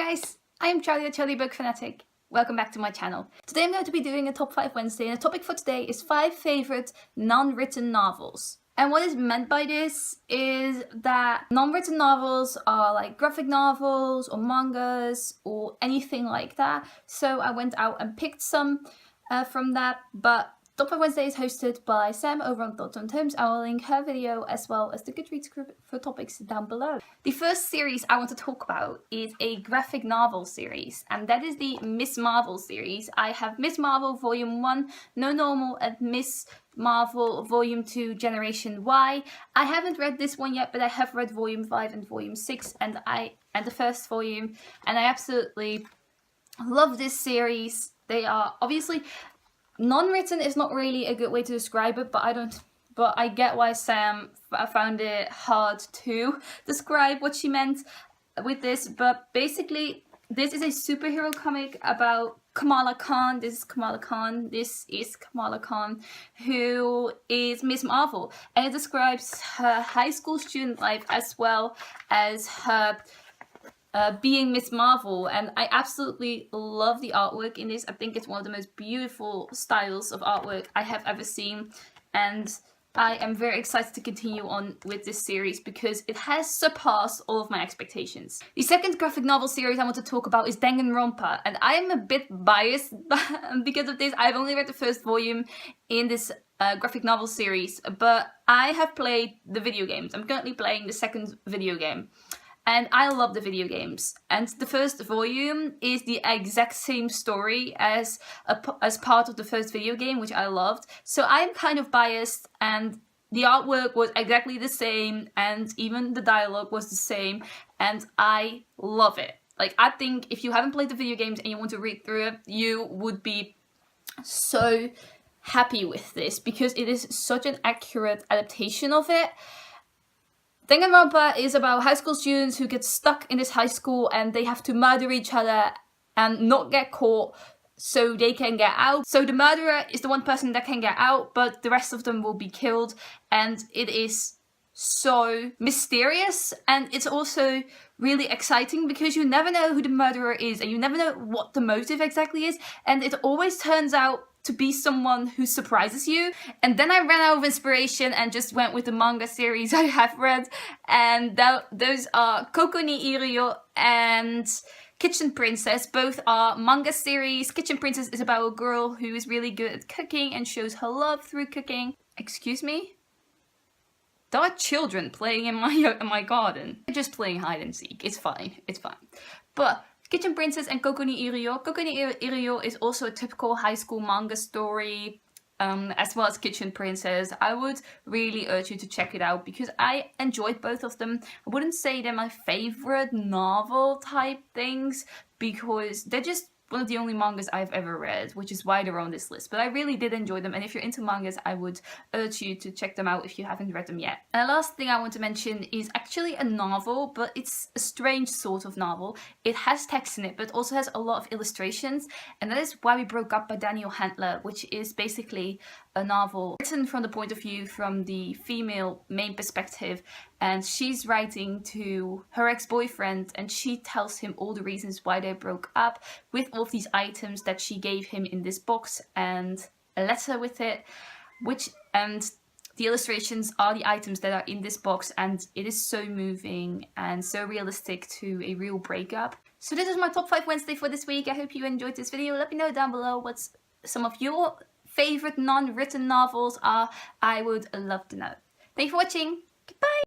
guys, I am Charlie, the Charlie Book Fanatic. Welcome back to my channel. Today I'm going to be doing a top 5 Wednesday, and the topic for today is 5 favorite non-written novels. And what is meant by this is that non-written novels are like graphic novels or mangas or anything like that. So I went out and picked some from that, but Top 5 Wednesday is hosted by Sam over on Thoughts on Tomes. I will link her video as well as the Goodreads group for topics down below. The first series I want to talk about is a graphic novel series, and that is the Miss Marvel series. I have Miss Marvel Volume 1, No Normal, and Miss Marvel Volume 2, Generation Y. I haven't read this one yet, but I have read Volume 5 and Volume 6 and the first volume, and I absolutely love this series. They are obviously non-written is not really a good way to describe it, but I get why Sam found it hard to describe what she meant with this. But basically, this is a superhero comic about Kamala Khan. This is Kamala Khan, who is Miss Marvel, and it describes her high school student life as well as her being Miss Marvel, and I absolutely love the artwork in this. I think it's one of the most beautiful styles of artwork I have ever seen, and I am very excited to continue on with this series because it has surpassed all of my expectations. The second graphic novel series I want to talk about is Danganronpa, and I am a bit biased because of this. I've only read the first volume in this graphic novel series, but I have played the video games. I'm currently playing the second video game. And I love the video games. And the first volume is the exact same story as part of the first video game, which I loved. So I'm kind of biased, and the artwork was exactly the same, and even the dialogue was the same, and I love it. Like, I think if you haven't played the video games and you want to read through it, you would be so happy with this because it is such an accurate adaptation of it. Danganronpa is about high school students who get stuck in this high school and they have to murder each other and not get caught so they can get out. So the murderer is the one person that can get out, but the rest of them will be killed, and it is so mysterious, and it's also really exciting because you never know who the murderer is and you never know what the motive exactly is, and it always turns out to be someone who surprises you. And then I ran out of inspiration and just went with the manga series I have read, and those are Koko Ni Iru Yo and Kitchen Princess. Both are manga series. Kitchen Princess is about a girl who is really good at cooking and shows her love through cooking. Excuse me? There are children playing in my garden. They're just playing hide and seek. It's fine. It's fine. But Kitchen Princess and Koko Ni Iru Yo. Koko Ni Iru Yo is also a typical high school manga story, as well as Kitchen Princess. I would really urge you to check it out because I enjoyed both of them. I wouldn't say they're my favorite novel type things because they're just one of the only mangas I've ever read, which is why they're on this list. But I really did enjoy them, and if you're into mangas, I would urge you to check them out if you haven't read them yet. And the last thing I want to mention is actually a novel, but it's a strange sort of novel. It has text in it, but also has a lot of illustrations, and that is Wily Broke Up by Daniel Handler, which is basically a novel written from the point of view from the female main perspective, and she's writing to her ex-boyfriend, and she tells him all the reasons why they broke up with all of these items that she gave him in this box and a letter with it, and the illustrations are the items that are in this box, and it is so moving and so realistic to a real breakup. So this is my top 5 Wednesday for this week. I hope you enjoyed this video. Let me know down below what some of your favorite non-written novels are. I would love to know. Thank you for watching. Goodbye!